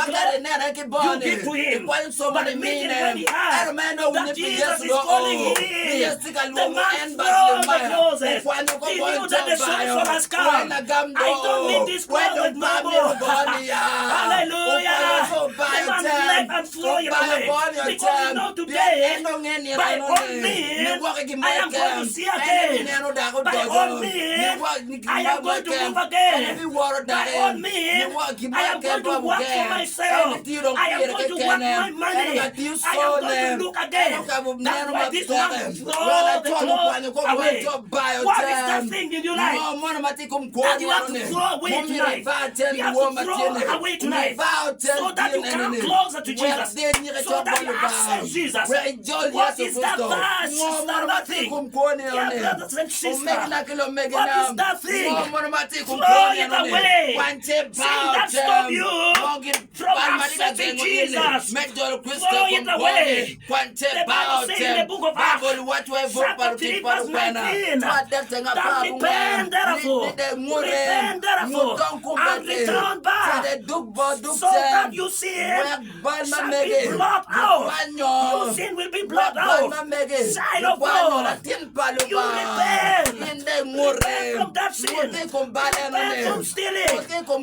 you give to him. But immediately when he heard that Jesus is calling him, the man throws the clothes. He knew that the solution has come. I don't need this closet no more. Hallelujah. The man left and threw it away. Because you know today, by all means, I am going to see again. By all means, I am going to move again. By all means, I am going to work for myself. I am going to work my money. I am going to look again. That's why this man throw the clothes away. What is that thing in your life that you have to throw away tonight? You have to throw away tonight so that you come closer to Jesus, so that you access Jesus. What is that verse? Is that nothing? Yeah, brothers and sisters. What is that thing? Throw it away. Sin that stop you from accessing Jesus. Throw it away. The Bible says in the book of Acts, chapter 3, verse 19, that repent therefore, and return back, so that your sin shall be blotted out. Your sin will be blotted out. Child of God, you repent. Repent from that sin. Repent from stealing. Repent from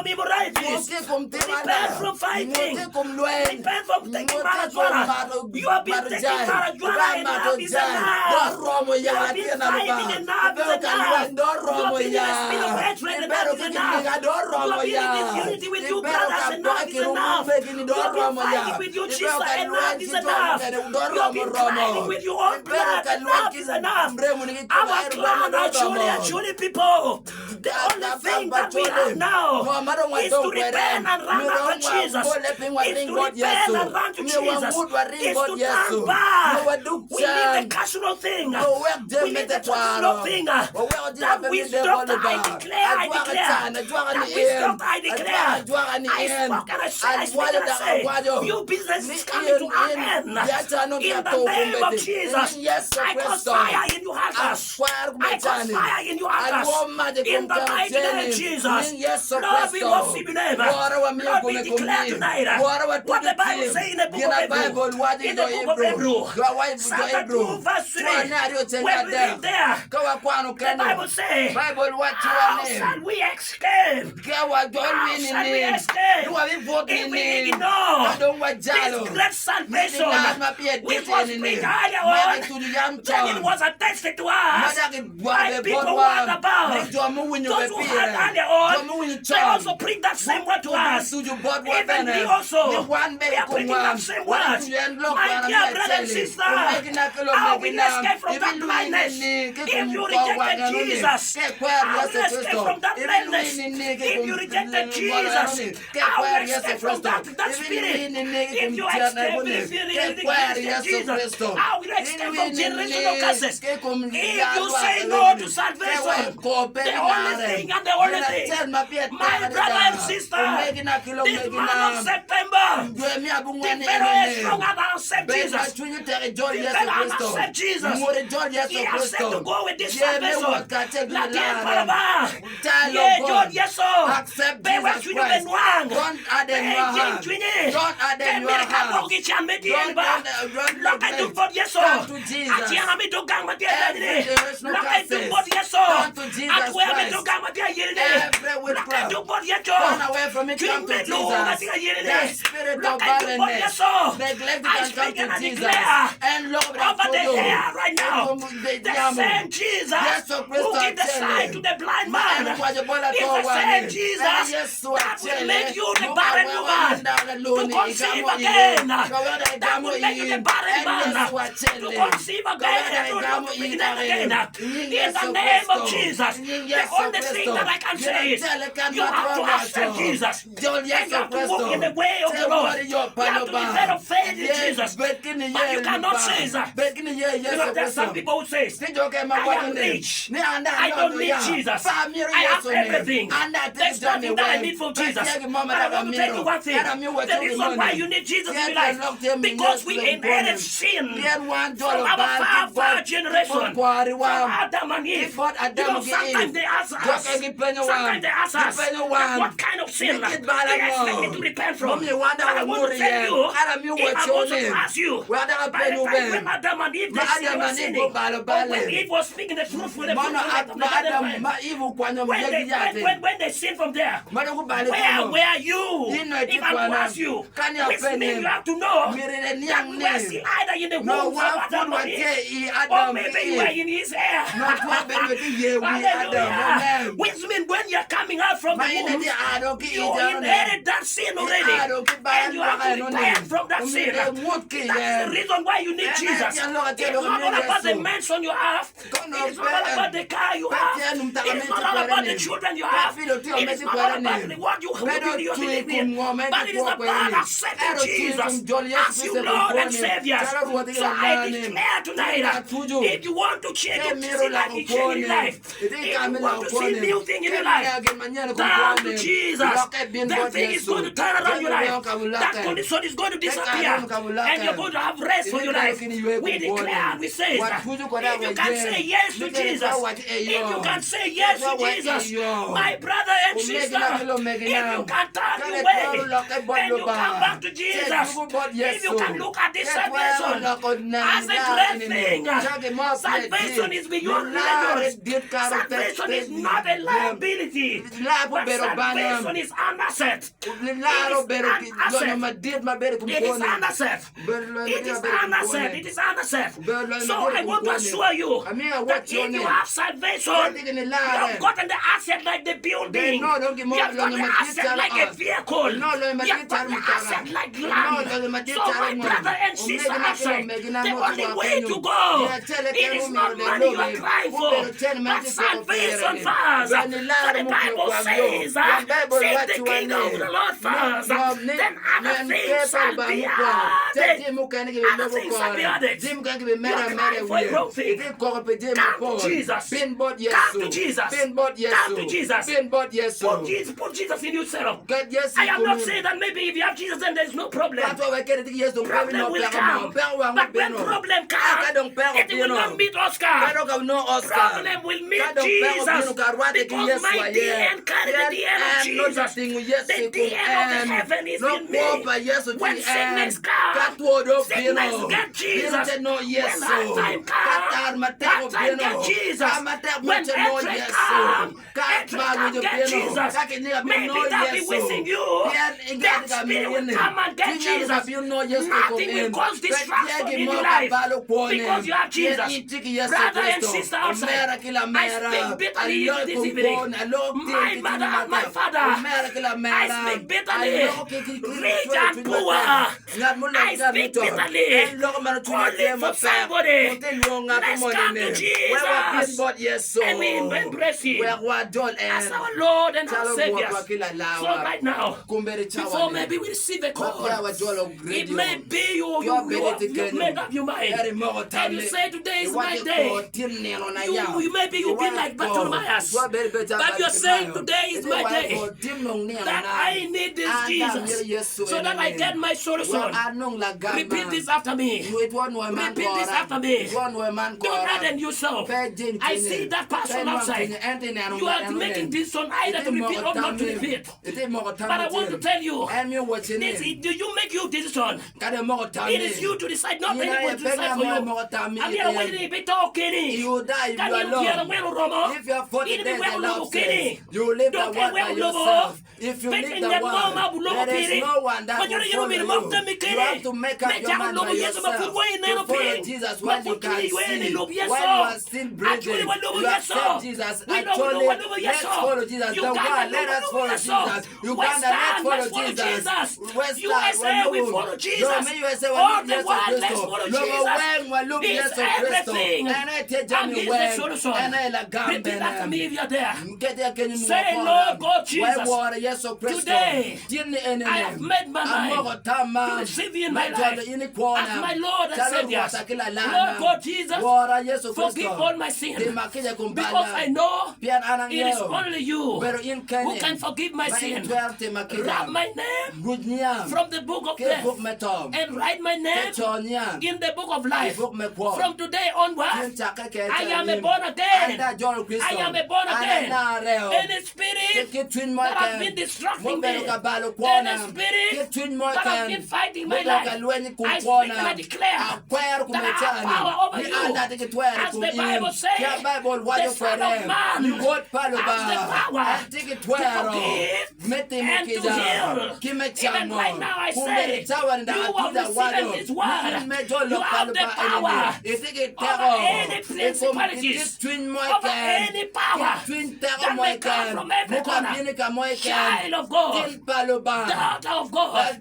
immorality. Repent from fighting. Repent from taking marijuana. You have been taking marijuana, enough is enough. You have been fighting, enough is enough. You have been in a spirit of hatred, enough is enough. You have been in disunity with your brothers, enough is enough. You have been fighting with your sister, enough is enough. You have been fighting with your own blood, enough is enough. Our clan are truly people. The only thing that we have now is to repent and run after Jesus. Is to repent and run to Jesus. Is to turn back. We need the casual thing. We need the traditional thing. That wisdom that I declare. That wisdom I declare. I spoke and I say, your business is coming to an end. In the name of Jesus, I cause fire in your house. I cause fire in your house. In the mighty name of Jesus. Lord, we worship your name. Lord, we declare tonight what the Bible says in the book of Hebrew. In the book of Hebrew, chapter 2, verse 3. When we read there, the Bible says, how shall we escape? How shall we escape if we ignore this great salvation which was preached earlier on, that it was attested to us by people who are about. Those who had earlier on, they also preach that same word to us. Even we also, we are preaching that same word. My dear brother and sister, how will you escape from that blindness if you rejected Jesus? How will you escape from that blindness if you rejected Jesus? How will you escape from that spirit if you rejected Jesus? How will you escape from generational curses if you say no to salvation? The only thing and the only thing, my brother and sister, this month of September, the fellow is stronger than accept Jesus. The fellow accept Jesus. He accept to go with this salvation. La tiempo yeah, John, yes, sir. Accept Jesus Christ. Don't add in your heart. Don't add in your heart. Come to Jesus. There is no curses. Come to Jesus Christ. Every witchcraft. Turn away from it. Come to Jesus. That spirit of barrenness, neglect and come to Jesus. And Lord, over the hair right now, the same Jesus who gave the sight to the blind man is the same Jesus that will make you the barren woman to conceive again. That will make you the barren man to conceive again and to begin again. In the name of Jesus, the only thing that I can say is you have to accept Jesus. And you have to walk in the way of the Lord. You have to be fed of faith in Jesus. But you cannot say that. There's some people who say, I am rich. I don't need Jesus. I have everything. There's nothing that I need from Jesus. But I want to tell you one thing. The reason why you need Jesus in your life, because we inherited sin from our father generation, from Adam and Eve. Sometimes they ask us, what kind of sin they expect me to repent from. But I want to tell you, if I want to ask you, by the time when Adam and Eve, they were sinning, but when Eve was speaking the truth for the truth, when they sinned from there, where were you? If I ask you, which means you have to know that we were still either in the womb of Adam and Eve, or maybe you were in his hair. Hallelujah. Which means when you're coming out from the womb, you inherited that sin already, and you have to repent from that sin. That's the reason why you need Jesus. It's not all about the mansion you have. It's not all about the car you have. It's not all about the children you have. It's not all about what you believe in. But it is about accepting Jesus as your Lord and Savior. So I declare tonight, if you want to change your life, if you want to see new thing in your life, turn to Jesus. That thing is going to turn around your life. That condition is going to disappear, and you're going to have rest for your life. We declare, we say, if you can say yes to Jesus, if you can say yes to Jesus, my brother and sister, if you can turn away and you come back to Jesus, if you can look at this salvation as a great thing, salvation is beyond measures. Salvation is not a liability, but salvation is an asset. It is an asset. It is an asset. It is an asset. So I want to assure you that if you have salvation, you have gotten the asset like the building. You have gotten the asset like a vehicle. You have gotten the asset like land. So my brother and sister, I say, the only way to go, it is not money you are crying for, but salvation first. So the Bible says, seek the kingdom of the Lord first, then other things shall be added. Other things shall be added. You are crying for a growth thing. Come to Jesus. Come to Jesus. Come to Jesus. Put Jesus in yourself. I am not saying that maybe if you have Jesus then there is no problem. Problem will come. But when problem comes, it will not meet Oscar. Problem will meet Jesus. Because my DNA carries the DNA of Jesus. The DNA of the heaven is in me. When sickness comes, sickness get Jesus. When hard time comes, hard time get Jesus. When hatred comes, hatred get Jesus. Maybe that be wishing you, that spirit will come and get Jesus. Nothing will cause distraction in your life because you have Jesus. Brother and sister outside, I speak bitterly this evening. My mother and my father, I speak bitterly. Rich and poor, I speak bitterly. Calling for somebody. Let's come to Jesus and we embrace Him as our Lord and our Savior. So right now, before maybe we receive a call, it may be you made up your mind and you say today is my day. Maybe you've been like Bartimaeus, but you're saying today is my day, that I need this Jesus so that I get my solution. Repeat this after me. Repeat this after me. Don't harden yourself. I see that person outside. You are making this one either to repeat or not to repeat. But I want to tell you, do you make your decision? It is you to decide, not anyone to decide for you. I'm here waiting to talk any. You die if you are alone. If you are 40 days and love says, you live the one by yourself. If you live the one, there is no one that will follow you. You have to make up your mind by yourself to follow Jesus when you can see. When you are still breathing, you accept Jesus. Actually, let's follow Jesus. The world, let us follow Jesus. Uganda, let's follow Jesus. USA, we follow Jesus. All the world, let's follow Jesus. It's everything. And He's the solution. Repeat after me if you're there. Say, Lord God Jesus, today I have made my mind to receive you in my life as my Lord and Savior. Lord God Jesus, forgive all my sin. Because I know it is only you who can forgive my sin. Write my name from the book of death and write my name in the book of life. From today onwards, I am a born again. I am a born again. Any spirit that has been distracting me, any spirit that has been fighting my life, I speak and I declare that I have power over you. As the Bible says, the Son of Man has the power to forgive and to heal. Even right now I say, you have received this word. You have the power over any principalities, over any power that may come from every corner. Child of God, daughter of God,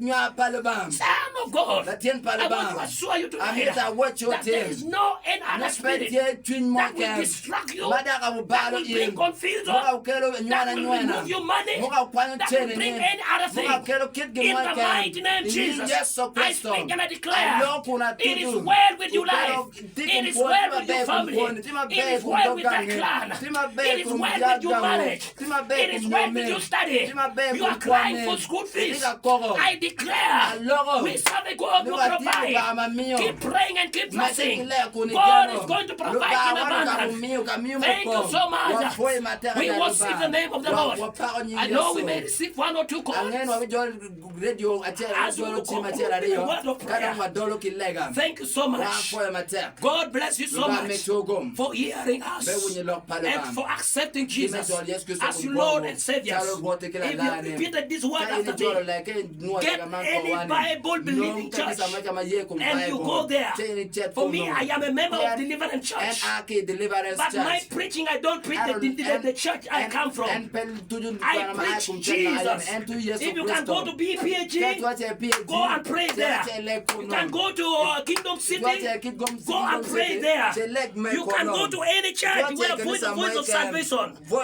son of God, I want to assure you tonight that there is no any other spirit that will distract you, that will bring confusion, that will remove your money, that will bring any other thing. In the mighty name of Jesus, I speak and I declare, it is well with your life, it is well with your family, it is well with that clan, it is well with your marriage, it is well with your study. You are crying for school fees. I declare, we serve a God who provide. Keep praying and keep pressing. God is going to provide in abundance. Thank you so much. We worship the name of the Lord. I know we may receive one or two calls as we look over the word of prayer. Thank you so much. God bless you so much for hearing us and for accepting Jesus as your Lord and Savior. If you repeated this word after me, get any Bible believing church and you go there. For me, I am a member of Deliverance Church, but my preaching, I don't preach the church I come from. I preach Jesus. If you can go to BPAG, go and pray there. You can go to Kingdom City, go and pray there. You can go to any church where Voice of Salvation, go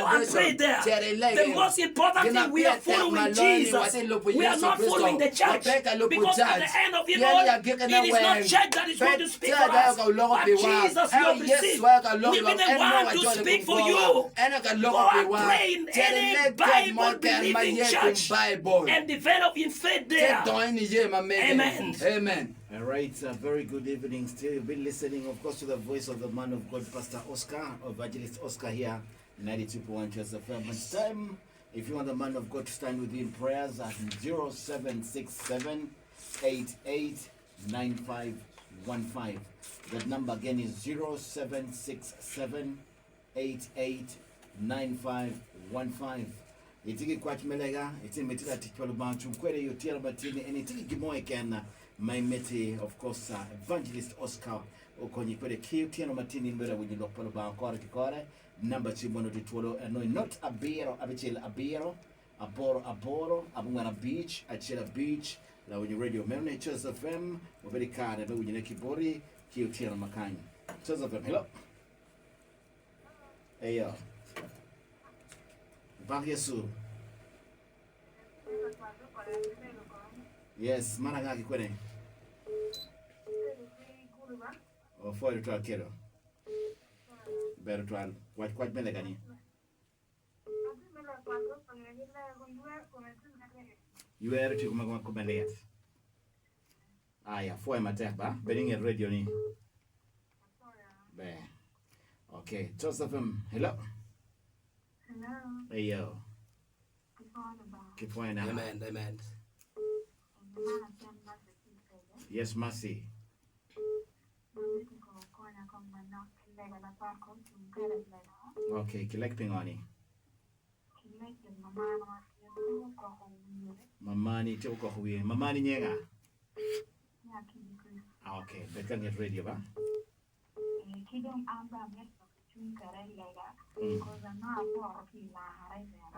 and pray there. The most important thing, we are following Jesus. We are not following the church, because at the end of it all, it is not church that is going to speak for us, but Jesus you have received will be the one to speak for you. Go and pray in any Bible believing church and develop in faith there. Amen. Amen. All right, very good evening. Still, you've been listening, of course, to the voice of the man of God, Pastor Oscar, Evangelist Oscar here, 92.1 FM. It's time, if you want the man of God to stand with you in prayers, at 0767 889515. That number again is 0767 889515. Itiki kwachimelega, itimetila tikpalo bantu, kwele yotiela batini, and itiki gimoe kena, my mete, of course, Evangelist Oscar, okonyi kwele kiyotiela matini mbele wenye lokpalo bankore kikore, number 2 and not abero, abichela abero, aboro, abungana beach, achela beach, la wenye radio mene, Church of FM, wabeli kare, wenye nekibori, kiyotiela makanyi. Church of FM, hello? Hey yo. Bang Yesu. Yes, mana ngaki kwene. O foi to akero. Beru to an. Kwat mele gani. You are to kuma kumele. Aya, foi mateba. Beninge radio ni. Be. Okay, Joseph, hello. Hello. Hey yo. Keep on now. Amen. Yes, Mercy. Okay, collecting on it. Mamani toko huye. Mamani nyega. Okay, they can get ready, ba?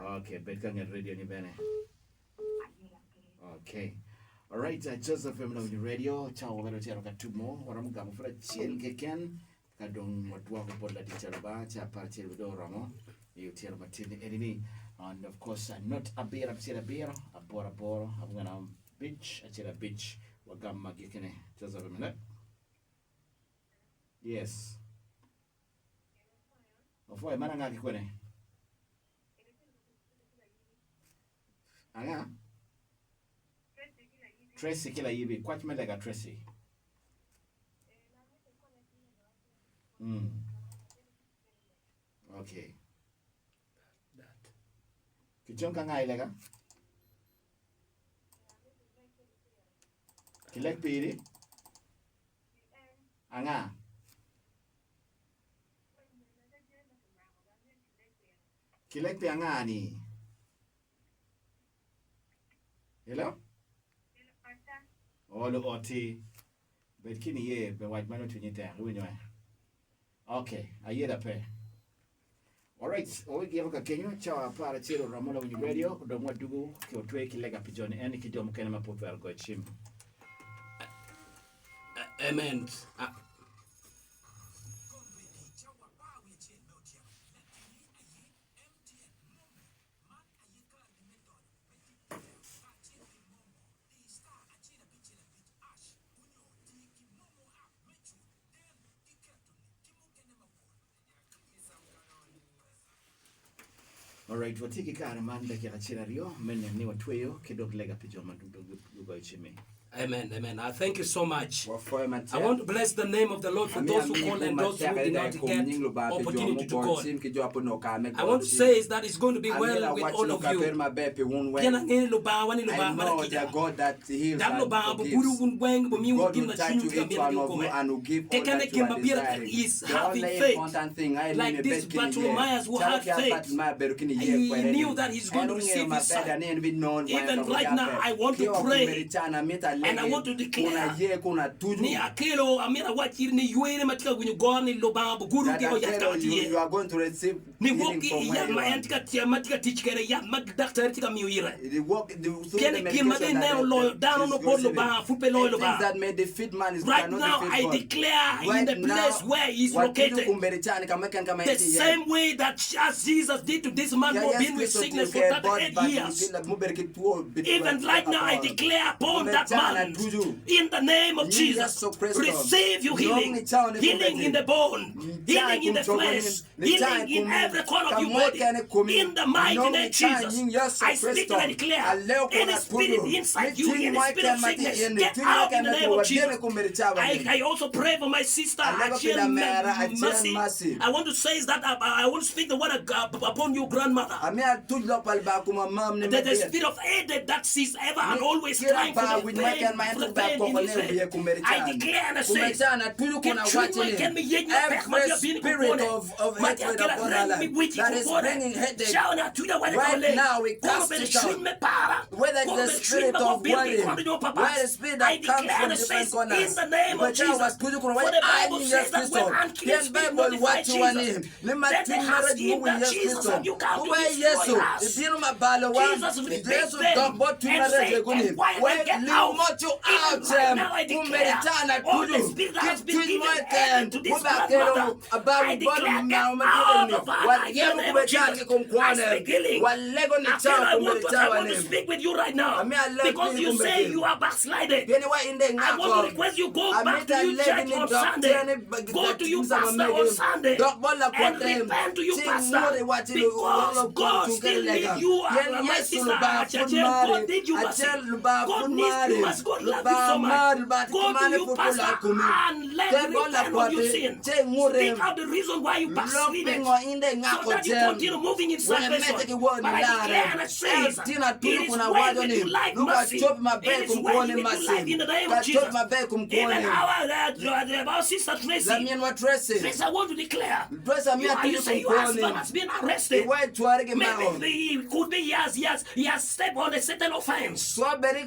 Okay, bet can get ready on your bene. Okay. All right, Joseph from the radio. Ciao, vero ciao katumo. Waram gamu fra chiel keken. Kadong watwa ko la teacher ba cha pa chiel do ramo. You tell matini enemy. And of course, not a beer, a bora, I'm gonna beach, a beach. Wagama gikene. Just a minute. Yes. Ofoy mana ngaki kwene. Anga? Tracy kila yibi. Kwach melega Tracy. Okay. Kichonka nga ilega? Kilek piri? Anga? Kilek pi anga ni? Hello? Olo oti. Bet kini ye be waj mano tunyite. Okay, ayeda pe. Alright, ogi yoka Kenya cha para chiro Ramola Winyu Radio domwa dugu kiotwe kilega pijoni eni kidomo kena mapopo algo chim. Amen. Alright, watiki kare manda kia chira rio mene ni watweyo kidogo lega pijoma dugu chimi. Amen, amen. I thank you so much. I want to bless the name of the Lord for those who call and those who did not get opportunity to call. I want to say is that it's going to be well with all of you. I know the God that heals and is having faith. Like this Bartimaeus who had faith. He knew that he's going to receive his sight. Even right now, I want to pray. And I want to declare ni akelo amira wachiri ni yuere matika gunyugoni lobambo guru gigo yakati you are going to receive ni woki ya mayantika tia matika tichkere ya magdakter tika miuira kene kimade nero lo down no bolo ba fupe lo ba that may defeat man is right now I declare in the place where he is located the same way that Jesus did to this man who been with sickness for 38 years. Even right now I declare upon that man in the name of Jesus, receive your healing. Healing in the bone, healing in the flesh, healing in every corner of your body. In the mighty name of Jesus, I speak and declare any spirit inside you, any spirit of sickness, get out in the name of Jesus. I also pray for my sister, Mercy. I want to say that I want to speak the word of God upon your grandmother. The spirit of Eden that sees ever and always trying for the pain. I declare and I say, every spirit of hatred upon our life that is bringing headache right now, we cast it out. Whether it's the spirit of worry, where the spirit that comes from different corners, in the name of Jesus, for the Bible says that when unclean spirit notified Jesus, then they asked him that Jesus, have you come to destroy us? Jesus will be big and say, and why we get out? Right now I declare all the spirit that has been given to this grandmother, I declare out of her in the name of Jesus. I speak healing. I want to speak with you right now because you say you are backslided. I want to request you go back to your church on Sunday. Go to your pastor on Sunday and repent to your pastor because God still needs you. My sister, God did you mercy. God needs you as God loves you so much. Go to your pastor and let him repent of your sin. Speak out the reason why you backslided so that you continue moving in salvation. But I declare and I say, it is well with your life mercy. It is well with your life in the name of Jesus. Even our sister Tracy, I want to declare, you say your husband has been arrested. Maybe it could be he has stepped on a certain offense. But I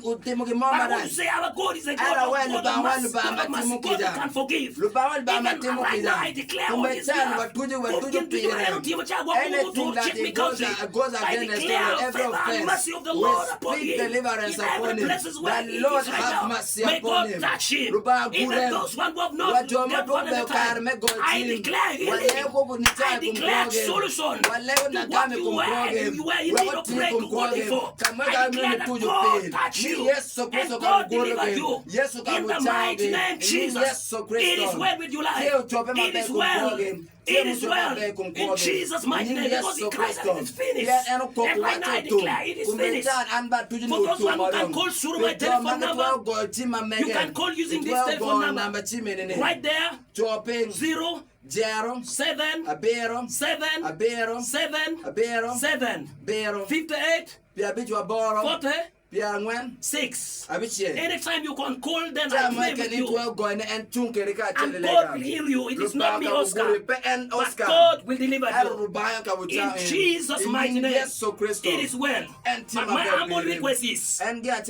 want to say our God is a God of mercy. God can forgive. Even right now I declare on his behalf, I declare favor and mercy of the Lord upon him. In every places where he is right now, may God touch him. Even those one who have not get one at a time, I declare healing. I declare solution. The one you were and you were in need of breakthrough God before, I declare that God touch you and God deliver you. In the mighty name Jesus, it is well with your life. It is well. It is well in Jesus' mighty name, because in Christ it is finished. And right now I declare it is finished. For those one who can call through my telephone number, you can call using this telephone number. Right there, 0 7 7 7 58 40 6. Anytime you can call them, I pray with you. And God will heal you. It is not me, Oscar. But God will deliver you. In Jesus' mighty name, it is well. But my humble request is,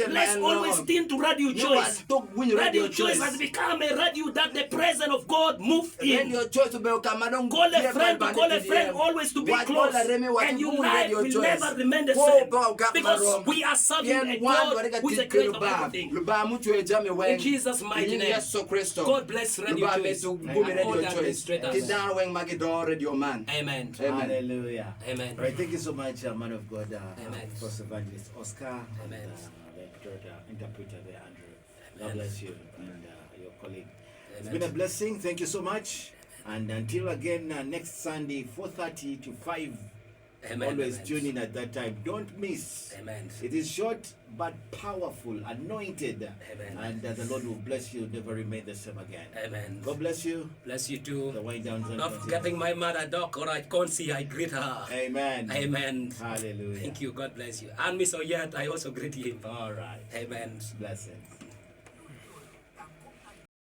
let's always tune to Radio Choice. Radio Choice has become a radio that the presence of God moves in. Call a friend always to be close. And your life will never remain the same. Because we are serving a God who is a creator of everything. In Jesus' mighty name, God bless Radio Choice and all the administrators. Amen. Hallelujah. Amen. Right, thank you so much, man of God, Amen. First Evangelist Oscar, Amen. and the interpreter there, Andrew. God bless you and your colleague. It's Amen. been a blessing. Thank you so much. And until again, next Sunday, 4:30 to 5. Amen. Always Amen. tune in at that time. Don't miss. Amen. It is short but powerful, anointed. Amen. And the Lord will bless you, never remain the same again. Amen. God bless you. Bless you too. The wind down. Not forgetting my mother, Doc, or I can't see, I greet her. Amen. Amen. Hallelujah. Thank you. God bless you. And Miss Oyet, I also greet him. All right. Amen. Blessings.